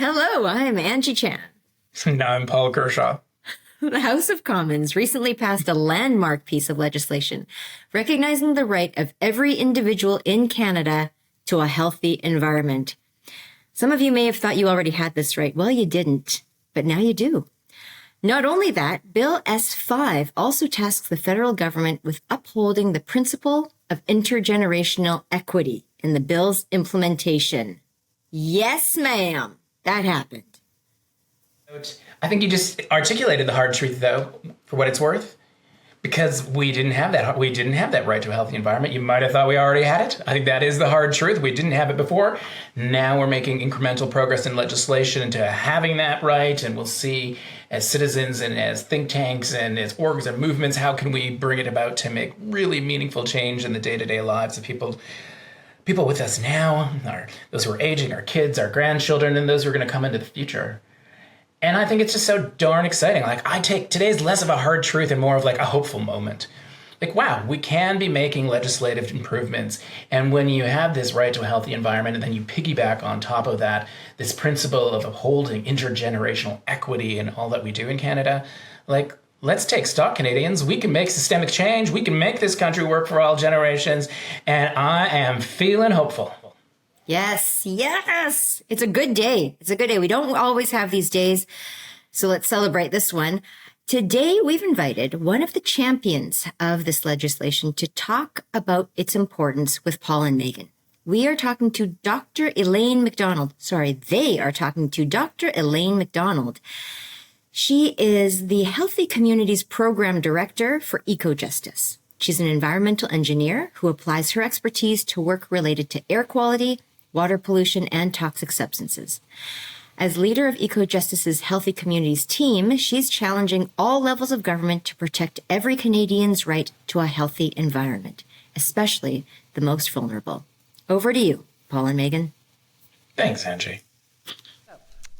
Hello, I'm Angie Chan. Now I'm Paul Kershaw. The House of Commons recently passed a landmark piece of legislation recognizing the right of every individual in Canada to a healthy environment. Some of you may have thought you already had this right. Well, you didn't, but now you do. Not only that, Bill S-5 also tasks the federal government with upholding the principle of intergenerational equity in the bill's implementation. Yes, ma'am. That happened. I think you just articulated the hard truth, though, for what it's worth, because we didn't have that. We didn't have that right to a healthy environment. You might have thought we already had it. I think that is the hard truth. We didn't have it before. Now we're making incremental progress in legislation into having that right, and we'll see as citizens and as think tanks and as orgs and movements, how can we bring it about to make really meaningful change in the day-to-day lives of people with us now, those who are aging, our kids, our grandchildren, and those who are going to come into the future. And I think it's just so darn exciting. Like, I take today's less of a hard truth and more of like a hopeful moment. Like, wow, we can be making legislative improvements. And when you have this right to a healthy environment, and then you piggyback on top of that, this principle of upholding intergenerational equity and all that we do in Canada, like, let's take stock, Canadians. We can make systemic change. We can make this country work for all generations. And I am feeling hopeful. Yes. It's a good day. We don't always have these days, so let's celebrate this one. Today, we've invited one of the champions of this legislation to talk about its importance with Paul and Megan. We are talking to Dr. Elaine MacDonald. They are talking to Dr. Elaine MacDonald. She is the Healthy Communities Program Director for Ecojustice. She's an environmental engineer who applies her expertise to work related to air quality, water pollution, and toxic substances. As leader of Ecojustice's Healthy Communities team, she's challenging all levels of government to protect every Canadian's right to a healthy environment, especially the most vulnerable. Over to you, Paul and Megan. Thanks, Angie.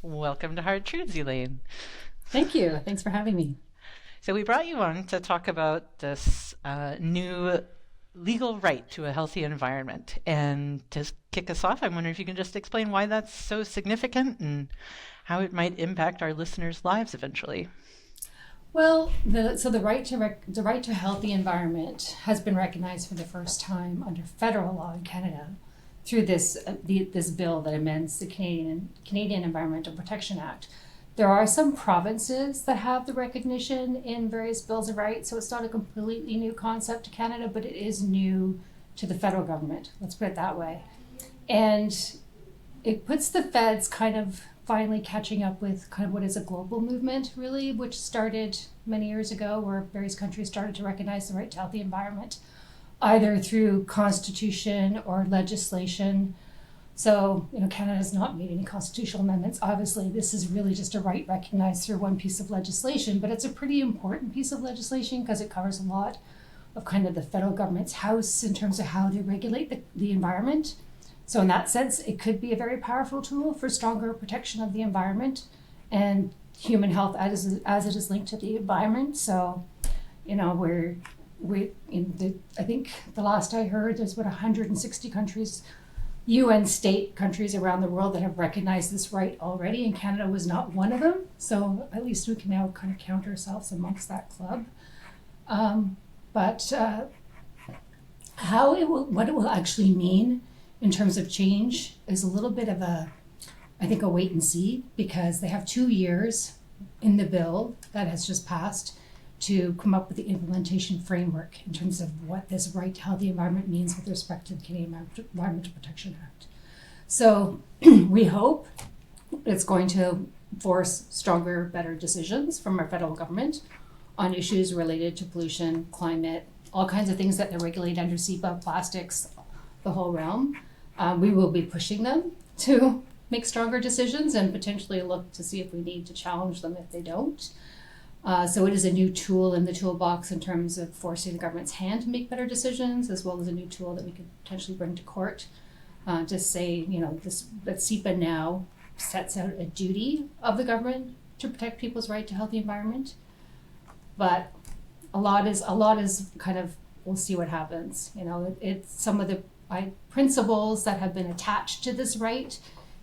Welcome to Hard Truths, Elaine. Thank you. Thanks for having me. So we brought you on to talk about this new legal right to a healthy environment. And to kick us off, I'm wondering if you can just explain why that's so significant and how it might impact our listeners' lives eventually. Well, the right to a healthy environment has been recognized for the first time under federal law in Canada through this bill that amends the Canadian Environmental Protection Act. There are some provinces that have the recognition in various bills of rights, so it's not a completely new concept to Canada, but it is new to the federal government. Let's put it that way. And it puts the feds kind of finally catching up with kind of what is a global movement, really, which started many years ago, where various countries started to recognize the right to healthy environment, either through constitution or legislation. So, Canada has not made any constitutional amendments. Obviously, this is really just a right recognized through one piece of legislation, but it's a pretty important piece of legislation because it covers a lot of kind of the federal government's house in terms of how they regulate the environment. So in that sense, it could be a very powerful tool for stronger protection of the environment and human health as it is linked to the environment. So, I think the last I heard, there's about 160 countries, UN state countries around the world that have recognized this right already, and Canada was not one of them. So at least we can now kind of count ourselves amongst that club. But what it will actually mean in terms of change is a little bit of a wait and see, because they have 2 years in the bill that has just passed to come up with the implementation framework in terms of what this right to healthy environment means with respect to the Canadian Environmental Protection Act. So we hope it's going to force stronger, better decisions from our federal government on issues related to pollution, climate, all kinds of things that they regulate under CEPA, plastics, the whole realm. We will be pushing them to make stronger decisions and potentially look to see if we need to challenge them if they don't. So it is a new tool in the toolbox in terms of forcing the government's hand to make better decisions, as well as a new tool that we could potentially bring to court to say, that CEPA now sets out a duty of the government to protect people's right to healthy environment. But a lot is kind of, we'll see what happens. It's some of the principles that have been attached to this right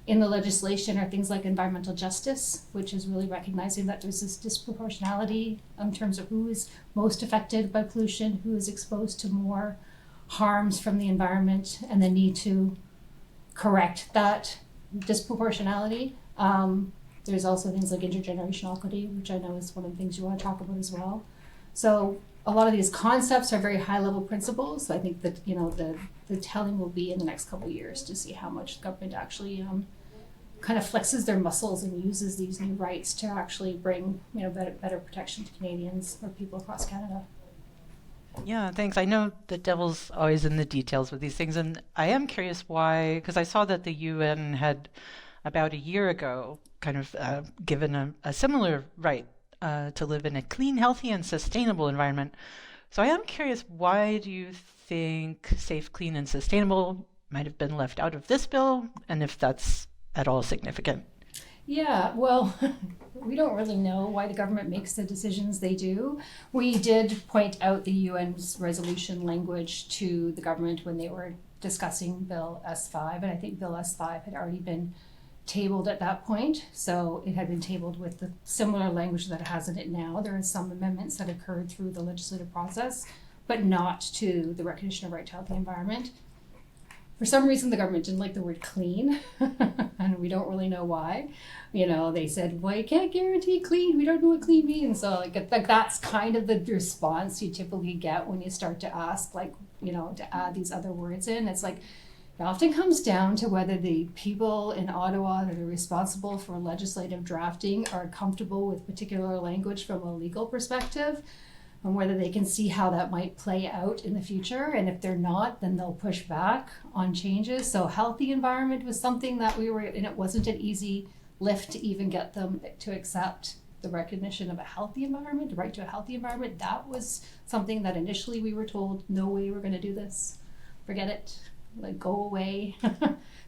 in the legislation are things like environmental justice, which is really recognizing that there's this disproportionality in terms of who is most affected by pollution, who is exposed to more harms from the environment, and the need to correct that disproportionality. There's also things like intergenerational equity, which I know is one of the things you want to talk about as well. So a lot of these concepts are very high-level principles. So I think that the telling will be in the next couple of years to see how much the government actually kind of flexes their muscles and uses these new rights to actually bring better protection to Canadians or people across Canada. Yeah, thanks. I know the devil's always in the details with these things, and I am curious why, because I saw that the UN had about a year ago kind of given a similar right to live in a clean, healthy, and sustainable environment. So I am curious, why do you think safe, clean, and sustainable might have been left out of this bill, and if that's at all significant? Yeah, well, we don't really know why the government makes the decisions they do. We did point out the UN's resolution language to the government when they were discussing Bill S5, and I think Bill S5 had already been tabled at that point. So it had been tabled with the similar language that it has in it now. There are some amendments that occurred through the legislative process, but not to the recognition of right to healthy environment. For some reason, the government didn't like the word clean, and we don't really know why. They said, well, you can't guarantee clean. We don't know what clean means. So that's kind of the response you typically get when you start to ask, to add these other words in. It's like, it often comes down to whether the people in Ottawa that are responsible for legislative drafting are comfortable with particular language from a legal perspective, and whether they can see how that might play out in the future. And if they're not, then they'll push back on changes. So healthy environment was something that and it wasn't an easy lift to even get them to accept the recognition of a healthy environment, the right to a healthy environment. That was something that initially we were told, no way we're going to do this. Forget it. Go away.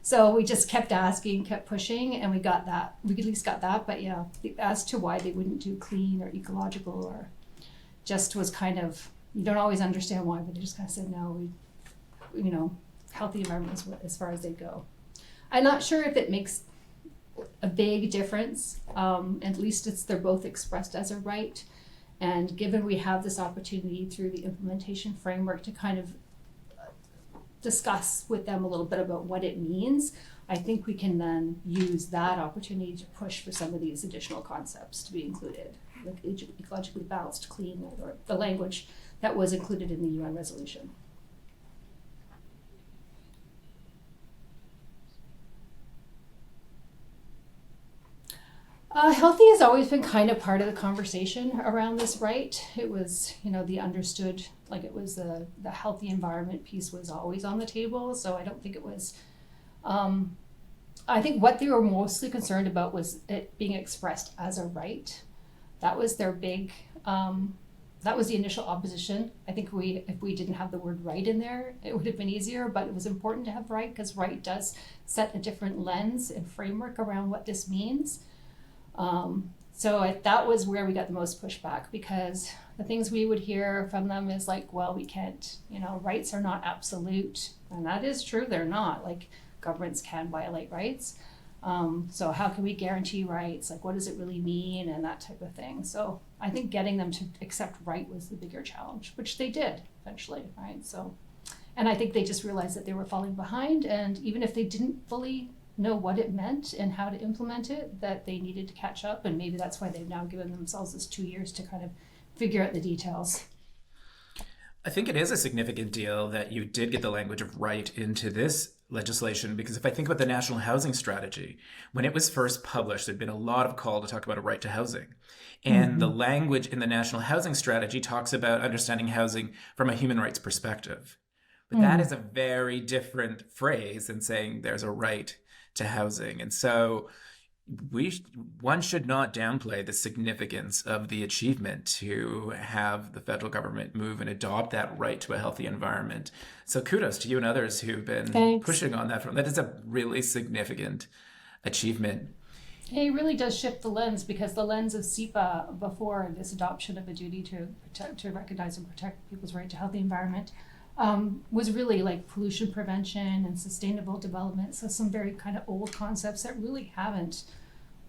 So we just kept asking, kept pushing, and we got that. We at least got that. But yeah, as to why they wouldn't do clean or ecological or just was kind of, you don't always understand why, but they just kind of said, no, healthy environments as far as they go. I'm not sure if it makes a big difference. At least they're both expressed as a right. And given we have this opportunity through the implementation framework to kind of discuss with them a little bit about what it means, I think we can then use that opportunity to push for some of these additional concepts to be included, like ecologically balanced, clean, or the language that was included in the UN resolution. Healthy has always been kind of part of the conversation around this right. It was, the understood, it was the healthy environment piece was always on the table. So I don't think it was, I think what they were mostly concerned about was it being expressed as a right. That was their big, that was the initial opposition. I think if we didn't have the word right in there, it would have been easier, but it was important to have right because right does set a different lens and framework around what this means. So that was where we got the most pushback, because the things we would hear from them is well, we can't, rights are not absolute. And that is true, they're not. Governments can violate rights. So how can we guarantee rights? What does it really mean? And that type of thing. So I think getting them to accept right was the bigger challenge, which they did eventually, right? So, and I think they just realized that they were falling behind. And even if they didn't fully know what it meant and how to implement it, that they needed to catch up. And maybe that's why they've now given themselves this 2 years to kind of figure out the details. I think it is a significant deal that you did get the language of right into this legislation, because if I think about the National Housing Strategy, when it was first published, there'd been a lot of call to talk about a right to housing. And the language in the National Housing Strategy talks about understanding housing from a human rights perspective. But that is a very different phrase than saying there's a right to housing. And so one should not downplay the significance of the achievement to have the federal government move and adopt that right to a healthy environment. So kudos to you and others who've been pushing on that front. That is a really significant achievement. It really does shift the lens, because the lens of CEPA before this adoption of a duty to recognize and protect people's right to healthy environment was really like pollution prevention and sustainable development. So some very kind of old concepts that really haven't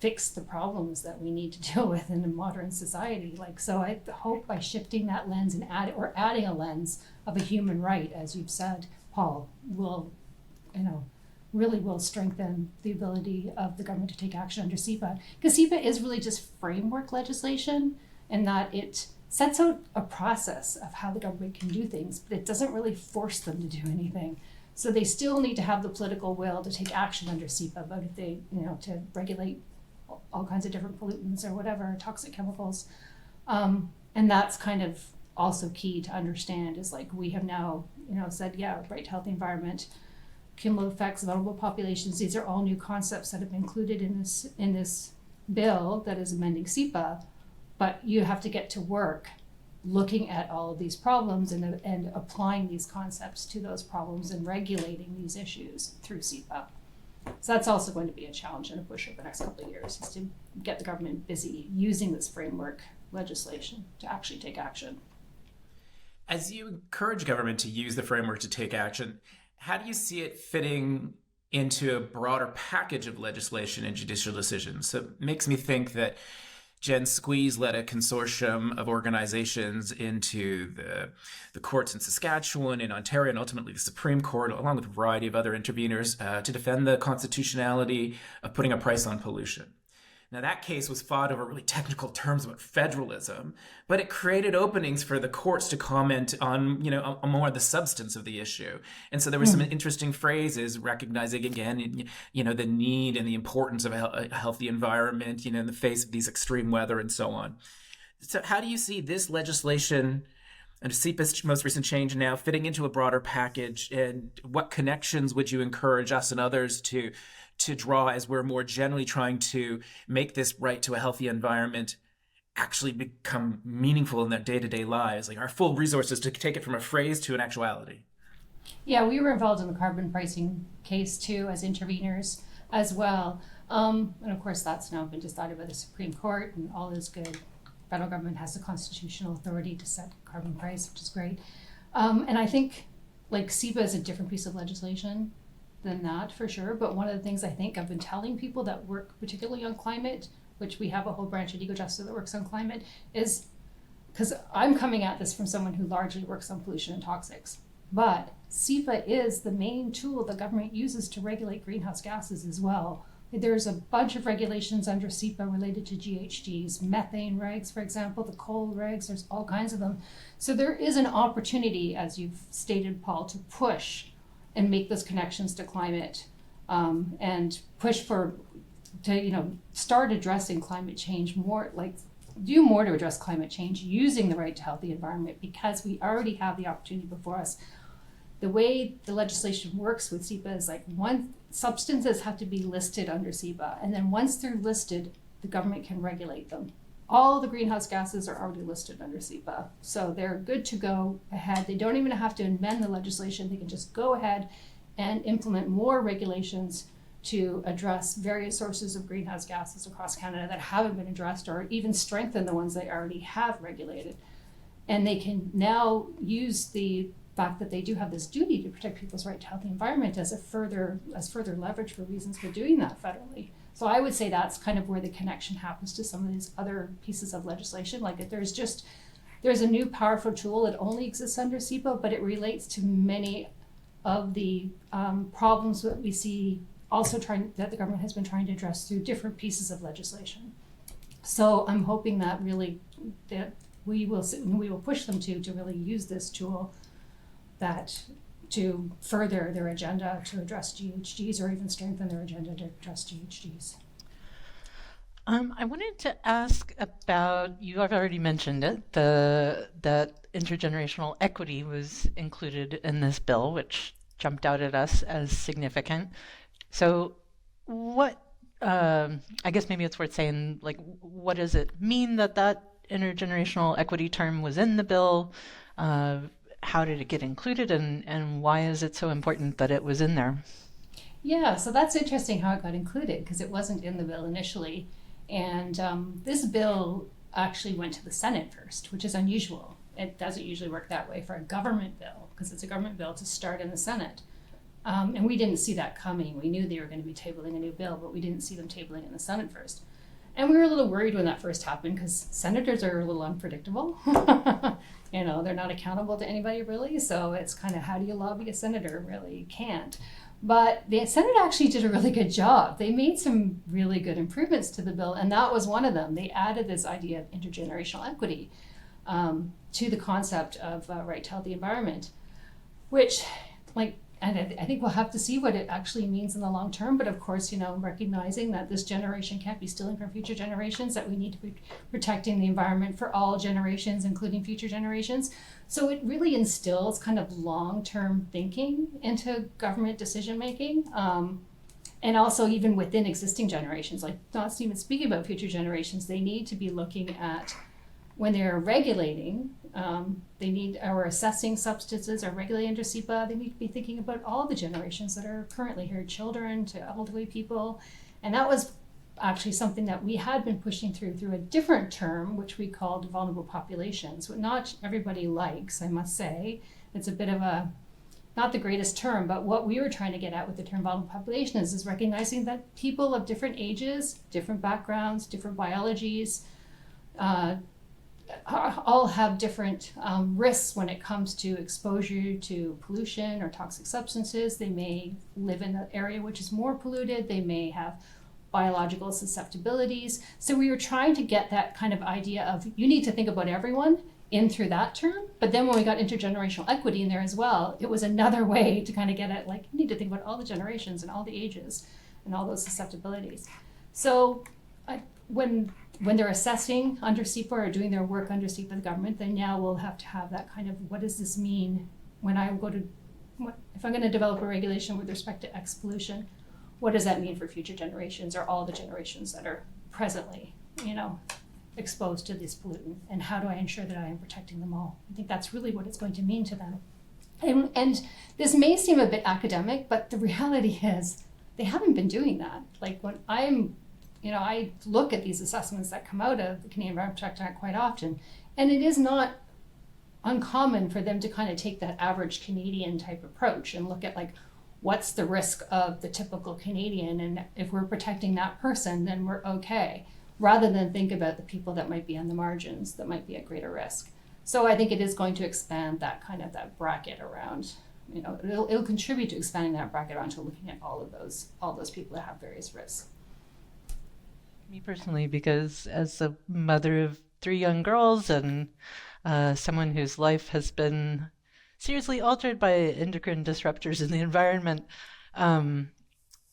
fixed the problems that we need to deal with in a modern society. Like, so I hope by shifting that lens and adding a lens of a human right, as you've said, Paul, will, really will strengthen the ability of the government to take action under CEPA. Because CEPA is really just framework legislation, and that it sets out a process of how the government can do things, but it doesn't really force them to do anything. So they still need to have the political will to take action under CEPA, but if they, to regulate all kinds of different pollutants or whatever, toxic chemicals. And that's kind of also key to understand, is like, we have now, said, right to healthy environment, cumulative effects, vulnerable populations. These are all new concepts that have been included in this bill that is amending CEPA, but you have to get to work looking at all of these problems and applying these concepts to those problems and regulating these issues through CEPA. So that's also going to be a challenge and a push over the next couple of years, is to get the government busy using this framework legislation to actually take action. As you encourage government to use the framework to take action, how do you see it fitting into a broader package of legislation and judicial decisions? So it makes me think that Jen Squeeze led a consortium of organizations into the courts in Saskatchewan, in Ontario, and ultimately the Supreme Court, along with a variety of other interveners, to defend the constitutionality of putting a price on pollution. Now, that case was fought over really technical terms about federalism, but it created openings for the courts to comment on, on more of the substance of the issue. And so there were some interesting phrases recognizing, again, the need and the importance of a healthy environment, in the face of these extreme weather and so on. So how do you see this legislation and CEPA's most recent change now fitting into a broader package? And what connections would you encourage us and others to draw as we're more generally trying to make this right to a healthy environment actually become meaningful in their day-to-day lives, like our full resources to take it from a phrase to an actuality? Yeah, we were involved in the carbon pricing case too as interveners as well. And of course, that's now been decided by the Supreme Court, and all is good. Federal government has the constitutional authority to set carbon price, which is great. And I think like CEPA is a different piece of legislation than that, for sure. But one of the things I think I've been telling people that work particularly on climate, which we have a whole branch at Ecojustice that works on climate, is because I'm coming at this from someone who largely works on pollution and toxics. But CEPA is the main tool the government uses to regulate greenhouse gases as well. There's a bunch of regulations under CEPA related to GHGs, methane regs, for example, the coal regs, there's all kinds of them. So there is an opportunity, as you've stated, Paul, to push and make those connections to climate, and push to start addressing climate change more, like do more to address climate change using the right to healthy environment, because we already have the opportunity before us. The way the legislation works with CEPA is like substances have to be listed under CEPA, and then once they're listed, the government can regulate them. All the greenhouse gases are already listed under CEPA, so they're good to go ahead. They don't even have to amend the legislation. They can just go ahead and implement more regulations to address various sources of greenhouse gases across Canada that haven't been addressed, or even strengthen the ones they already have regulated. And they can now use the fact that they do have this duty to protect people's right to healthy environment as further leverage for reasons for doing that federally. So I would say that's kind of where the connection happens to some of these other pieces of legislation. Like if there's a new powerful tool that only exists under CEPA, but it relates to many of the problems that we see also that the government has been trying to address through different pieces of legislation. So I'm hoping that we will push them to really use this tool to further their agenda to address GHGs, or even strengthen their agenda to address GHGs. I wanted to ask about, you have already mentioned it, that intergenerational equity was included in this bill, which jumped out at us as significant. So what, I guess maybe it's worth saying, like, what does it mean that intergenerational equity term was in the bill? How did it get included, and why is it so important that it was in there? Yeah, so that's interesting how it got included, because it wasn't in the bill initially. And this bill actually went to the Senate first, which is unusual. It doesn't usually work that way for a government bill, because it's a government bill to start in the Senate. And we didn't see that coming. We knew they were going to be tabling a new bill, but we didn't see them tabling it in the Senate first. And we were a little worried when that first happened, because senators are a little unpredictable. They're not accountable to anybody really. So it's kind of, how do you lobby a senator? Really, you can't. But the Senate actually did a really good job. They made some really good improvements to the bill, and that was one of them. They added this idea of intergenerational equity to the concept of right to healthy environment, which, and I think we'll have to see what it actually means in the long term. But of course, recognizing that this generation can't be stealing from future generations, that we need to be protecting the environment for all generations, including future generations. So it really instills kind of long-term thinking into government decision-making. And also even within existing generations, like not even speaking about future generations, they need to be looking at, when they're regulating, or assessing substances or regulating under CEPA, they need to be thinking about all the generations that are currently here, children to elderly people. And that was actually something that we had been pushing through a different term, which we called vulnerable populations, what not everybody likes, I must say. It's a bit of not the greatest term, but what we were trying to get at with the term vulnerable population is recognizing that people of different ages, different backgrounds, different biologies, all have different risks when it comes to exposure to pollution or toxic substances. They may live in an area which is more polluted. They may have biological susceptibilities. So we were trying to get that kind of idea of, you need to think about everyone in through that term. But then when we got intergenerational equity in there as well, it was another way to kind of get it, like, you need to think about all the generations and all the ages and all those susceptibilities. So when they're assessing under CEPA or doing their work under CEPA, the government, then now we'll have to have that kind of, what does this mean when I go to, if I'm going to develop a regulation with respect to X pollution, what does that mean for future generations or all the generations that are presently, exposed to this pollutant? And how do I ensure that I am protecting them all? I think that's really what it's going to mean to them. And this may seem a bit academic, but the reality is they haven't been doing that. Like when I look at these assessments that come out of the Canadian Environmental Protection Act quite often, and it is not uncommon for them to kind of take that average Canadian type approach and look at, like, what's the risk of the typical Canadian, and if we're protecting that person, then we're okay, rather than think about the people that might be on the margins, that might be at greater risk. So I think it is going to expand that bracket around, it'll contribute to expanding that bracket onto looking at all those people that have various risks. Me personally, because as a mother of 3 young girls and someone whose life has been seriously altered by endocrine disruptors in the environment,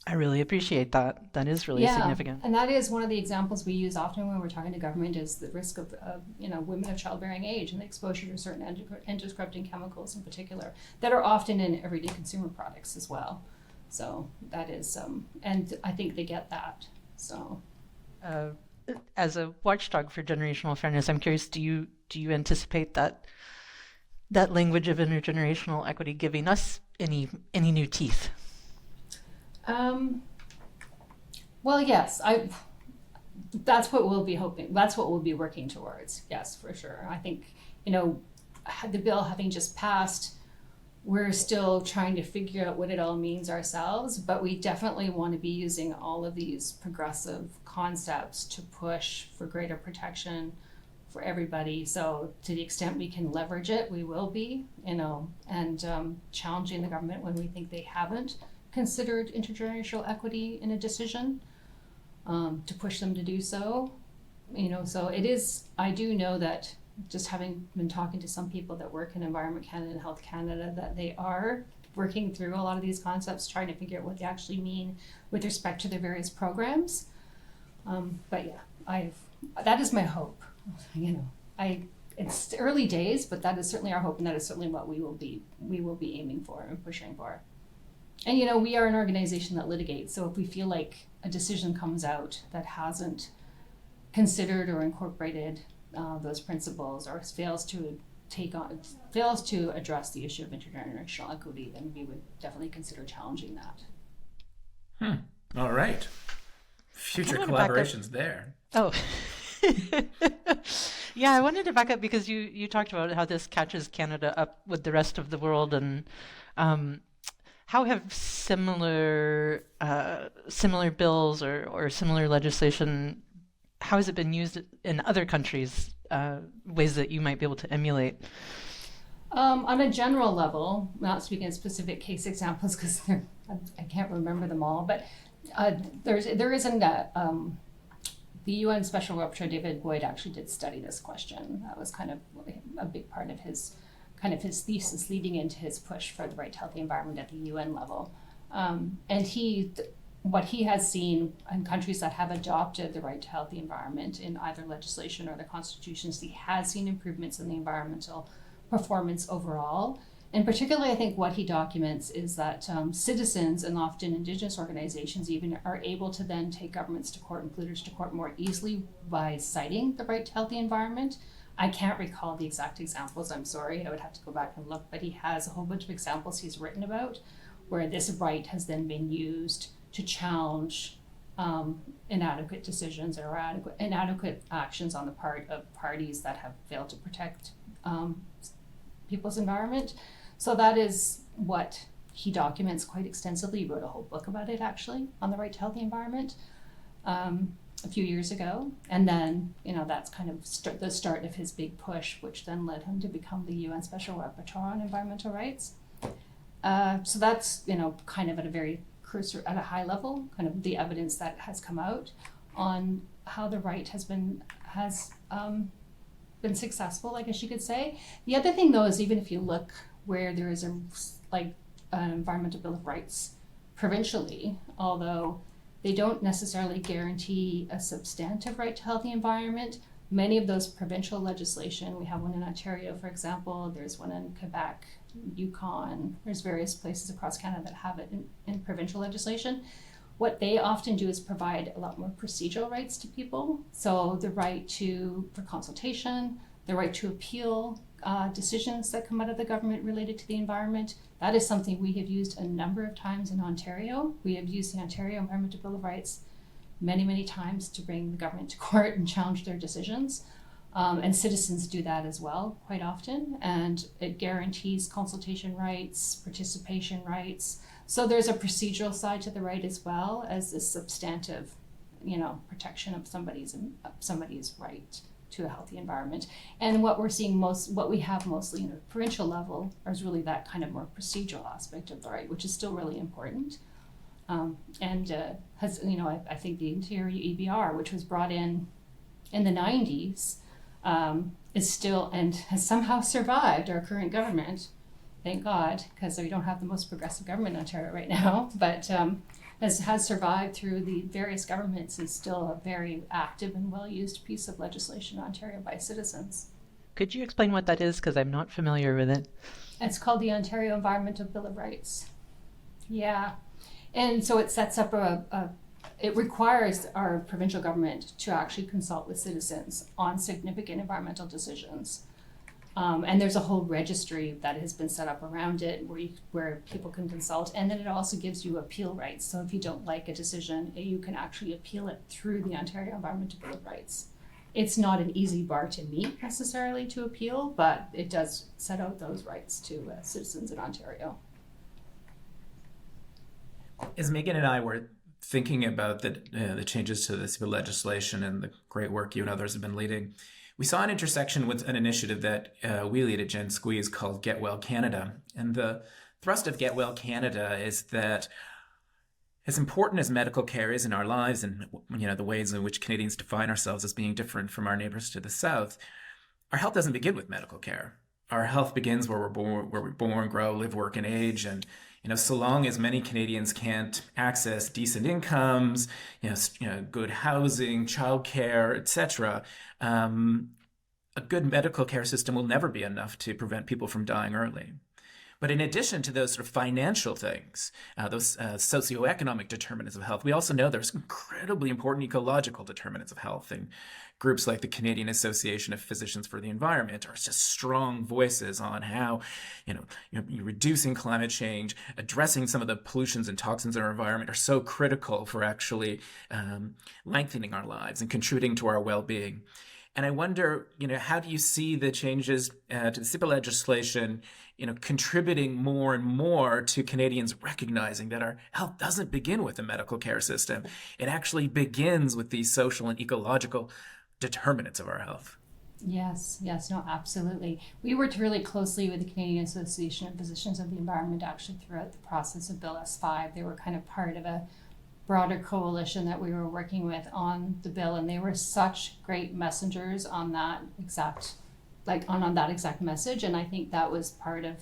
I really appreciate that. That is really significant. And that is one of the examples we use often when we're talking to government, is the risk of women of childbearing age and the exposure to certain endocrine chemicals in particular that are often in everyday consumer products as well. So that is, and I think they get that. So. As a watchdog for generational fairness, I'm curious, do you anticipate that language of intergenerational equity giving us any new teeth? Well, yes, that's what we'll be hoping. That's what we'll be working towards. Yes, for sure. I think, the bill having just passed, we're still trying to figure out what it all means ourselves, but we definitely want to be using all of these progressive concepts to push for greater protection for everybody. So to the extent we can leverage it, we will be, and challenging the government when we think they haven't considered intergenerational equity in a decision, to push them to do so. So it is, I do know that, just having been talking to some people that work in Environment Canada and Health Canada, that they are working through a lot of these concepts, trying to figure out what they actually mean with respect to their various programs. But yeah, that is my hope. It's early days, but that is certainly our hope, and that is certainly what we will be aiming for and pushing for. And we are an organization that litigates, so if we feel like a decision comes out that hasn't considered or incorporated those principles, or fails to address the issue of intergenerational equity, then we would definitely consider challenging that. All right. Future collaborations there. Oh. Yeah, I wanted to back up because you talked about how this catches Canada up with the rest of the world, and um, how have similar bills or similar legislation, how has it been used in other countries, ways that you might be able to emulate? On a general level, not speaking of specific case examples because I can't remember them all, but there isn't the UN Special Rapporteur David Boyd actually did study this question. That was kind of a big part of his thesis leading into his push for the right to healthy environment at the UN level. And what he has seen in countries that have adopted the right to healthy environment in either legislation or their constitutions, he has seen improvements in the environmental performance overall. And particularly, I think what he documents is that citizens and often Indigenous organizations even are able to then take governments to court and polluters to court more easily by citing the right to healthy environment. I can't recall the exact examples, I'm sorry, I would have to go back and look, but he has a whole bunch of examples he's written about where this right has then been used to challenge inadequate decisions or inadequate actions on the part of parties that have failed to protect people's environment. So that is what he documents quite extensively. He wrote a whole book about it, actually, on the right to healthy environment a few years ago. And then, that's kind of the start of his big push, which then led him to become the UN Special Rapporteur on Environmental Rights. So that's, kind of at a very at a high level, kind of the evidence that has come out on how the right has been successful, I guess you could say. The other thing, though, is even if you look where there is an environmental bill of rights provincially, although they don't necessarily guarantee a substantive right to healthy environment, many of those provincial legislation, we have one in Ontario, for example, there's one in Quebec, Yukon, there's various places across Canada that have it in provincial legislation. What they often do is provide a lot more procedural rights to people. So the right for consultation, the right to appeal decisions that come out of the government related to the environment. That is something we have used a number of times in Ontario. We have used the Ontario Environmental Bill of Rights many, many times to bring the government to court and challenge their decisions. And citizens do that as well quite often. And it guarantees consultation rights, participation rights. So there's a procedural side to the right as well as the substantive, protection of somebody's right to a healthy environment. And what we have mostly in a provincial level is really that kind of more procedural aspect of the right, which is still really important. I think the Interior EBR, which was brought in the 90s, is still and has somehow survived our current government. Thank God, because we don't have the most progressive government in Ontario right now, but has survived through the various governments, is still a very active and well-used piece of legislation in Ontario by citizens. Could you explain what that is? Because I'm not familiar with it. It's called the Ontario Environmental Bill of Rights. Yeah. And so it sets up it requires our provincial government to actually consult with citizens on significant environmental decisions. And there's a whole registry that has been set up around it where people can consult. And then it also gives you appeal rights. So if you don't like a decision, you can actually appeal it through the Ontario Environmental Bill of Rights. It's not an easy bar to meet necessarily to appeal, but it does set out those rights to citizens in Ontario. As Megan and I were thinking about the changes to this legislation and the great work you and others have been leading, we saw an intersection with an initiative that we lead at Gen Squeeze called Get Well Canada. And the thrust of Get Well Canada is that as important as medical care is in our lives and the ways in which Canadians define ourselves as being different from our neighbors to the south, our health doesn't begin with medical care. Our health begins where we're born, grow, live, work, and age. And so long as many Canadians can't access decent incomes, good housing, childcare, etc., a good medical care system will never be enough to prevent people from dying early. But in addition to those sort of financial things, those socioeconomic determinants of health, we also know there's incredibly important ecological determinants of health. And groups like the Canadian Association of Physicians for the Environment are just strong voices on how, reducing climate change, addressing some of the pollutions and toxins in our environment are so critical for actually lengthening our lives and contributing to our well-being. And I wonder, how do you see the changes to the CEPA legislation, contributing more and more to Canadians recognizing that our health doesn't begin with the medical care system. It actually begins with these social and ecological determinants of our health. Yes, no, absolutely. We worked really closely with the Canadian Association of Physicians of the Environment actually throughout the process of Bill S5. They were kind of part of a broader coalition that we were working with on the bill, and they were such great messengers on that exact message. And I think that was part of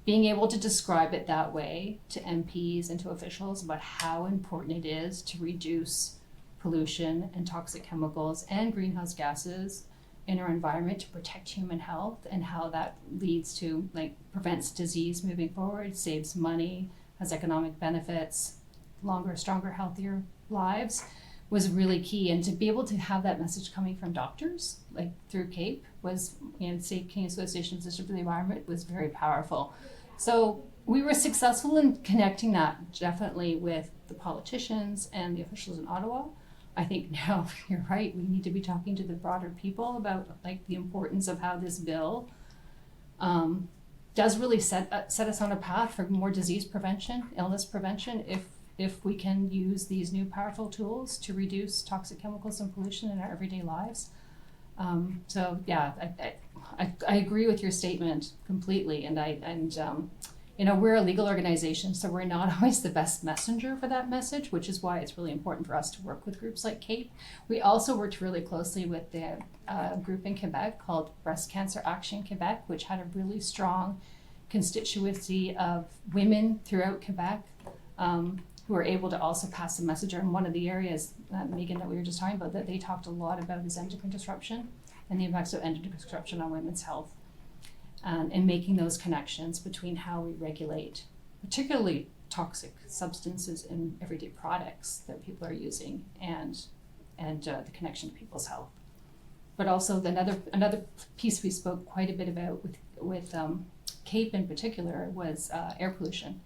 being able to describe it that way to MPs and to officials about how important it is to reduce pollution and toxic chemicals and greenhouse gases in our environment to protect human health, and how that leads to prevents disease moving forward, saves money, has economic benefits, longer, stronger, healthier lives, was really key. And to be able to have that message coming from doctors through CAPE was, State Canadian Association of Physicians for the Environment, was very powerful. So we were successful in connecting that definitely with the politicians and the officials in Ottawa. I think now, you're right, we need to be talking to the broader people about the importance of how this bill does really set us on a path for more disease prevention, illness prevention, if we can use these new powerful tools to reduce toxic chemicals and pollution in our everyday lives. So yeah, I agree with your statement completely, we're a legal organization, so we're not always the best messenger for that message, which is why it's really important for us to work with groups like CAPE. We also worked really closely with the group in Quebec called Breast Cancer Action Quebec, which had a really strong constituency of women throughout Quebec who were able to also pass the message. And one of the areas, Megan, that we were just talking about, that they talked a lot about is endocrine disruption and the impacts of endocrine disruption on women's health. And making those connections between how we regulate, particularly toxic substances in everyday products that people are using, and the connection to people's health. But also another piece we spoke quite a bit about with CAPE in particular was air pollution.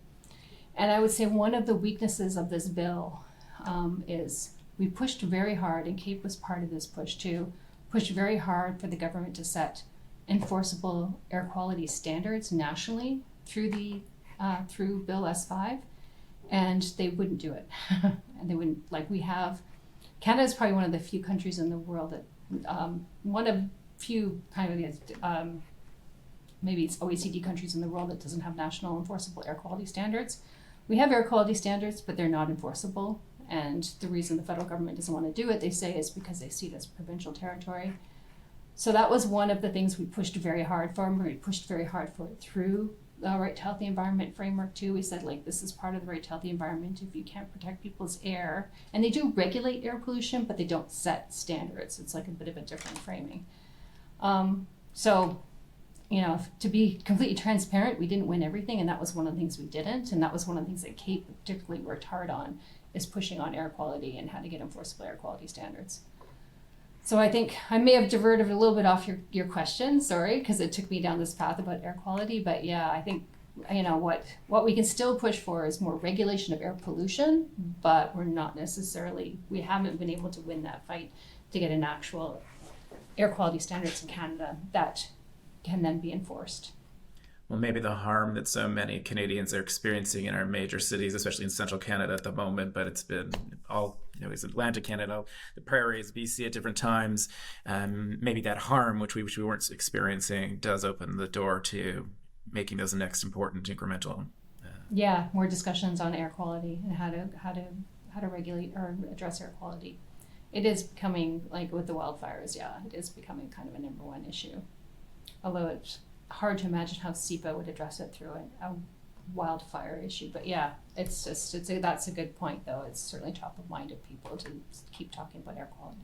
And I would say one of the weaknesses of this bill is we pushed very hard, and CAPE was part of this push too, pushed very hard for the government to set enforceable air quality standards nationally through Bill S5, and they wouldn't do it. And they wouldn't, Canada is probably one of the few countries in the world that, one of few maybe it's OECD countries in the world that doesn't have national enforceable air quality standards. We have air quality standards, but they're not enforceable. And the reason the federal government doesn't want to do it, they say, is because they see it as provincial territory. So that was one of the things we pushed very hard for. We pushed very hard for it through the Right to Healthy Environment framework too. We said this is part of the Right to Healthy Environment. If you can't protect people's air, and they do regulate air pollution, but they don't set standards. It's a bit of a different framing. To be completely transparent, we didn't win everything, and that was one of the things we didn't. And that was one of the things that CAPE particularly worked hard on, is pushing on air quality and how to get enforceable air quality standards. So I think I may have diverted a little bit off your question, sorry, because it took me down this path about air quality. But yeah, I think, what we can still push for is more regulation of air pollution, but we haven't been able to win that fight to get an actual air quality standards in Canada that can then be enforced. Well, maybe the harm that so many Canadians are experiencing in our major cities, especially in central Canada at the moment, but it's been all, it's Atlantic Canada, the prairies, BC at different times. Maybe that harm, which we weren't experiencing, does open the door to making those next important incremental. More discussions on air quality and how to regulate or address air quality. It is becoming, with the wildfires, it is becoming kind of a number one issue. Although it's hard to imagine how CEPA would address it through a wildfire issue. But that's a good point, though. It's certainly top of mind of people to keep talking about air quality.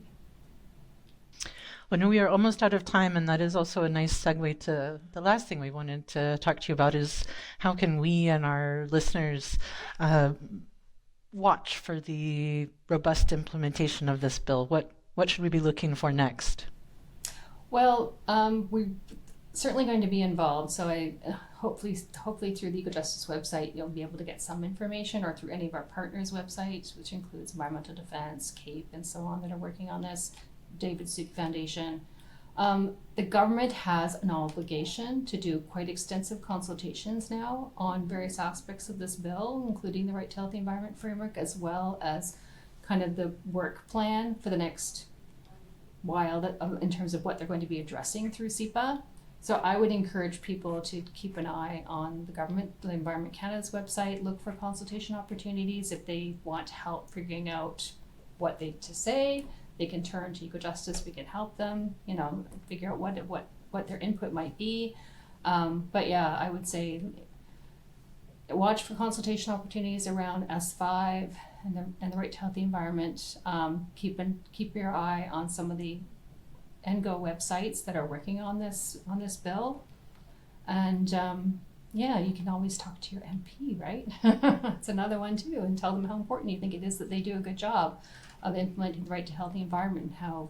Well, no, we are almost out of time, and that is also a nice segue to the last thing we wanted to talk to you about, is how can we and our listeners watch for the robust implementation of this bill? What should we be looking for next? Well, we're certainly going to be involved. So I hopefully through the Ecojustice website, you'll be able to get some information, or through any of our partners' websites, which includes Environmental Defense, CAPE, and so on, that are working on this. David Suk Foundation. The government has an obligation to do quite extensive consultations now on various aspects of this bill, including the Right to Healthy Environment Framework, as well as kind of the work plan for the next while in terms of what they're going to be addressing through CEPA. So I would encourage people to keep an eye on the Environment Canada's website, look for consultation opportunities. If they want help figuring out what to say, they can turn to Ecojustice. We can help them, figure out what their input might be. But yeah, I would say watch for consultation opportunities around S5 and the Right to Healthy Environment. Keep your eye on some of the NGO websites that are working on this bill, and you can always talk to your MP, right? That's another one too, and tell them how important you think it is that they do a good job of implementing the Right to Healthy Environment, and how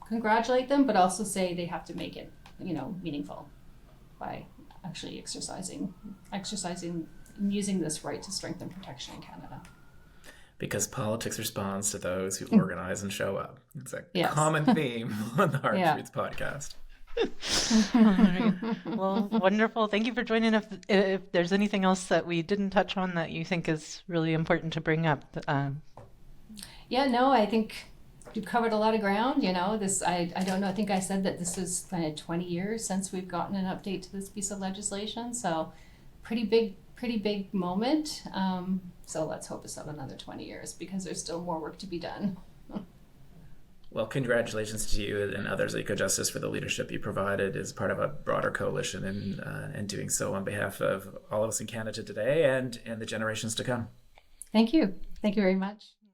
congratulate them, but also say they have to make it meaningful by actually exercising and using this right to strengthen protection in Canada. Because politics responds to those who organize and show up. It's a common theme on the Hard Truths podcast. Well, wonderful. Thank you for joining us. If there's anything else that we didn't touch on that you think is really important to bring up. I think you've covered a lot of ground. I don't know, I think I said that this is kind of 20 years since we've gotten an update to this piece of legislation. So pretty big moment. So let's hope it's not another 20 years, because there's still more work to be done. Well, congratulations to you and others at Ecojustice for the leadership you provided as part of a broader coalition, and doing so on behalf of all of us in Canada today and the generations to come. Thank you. Thank you very much.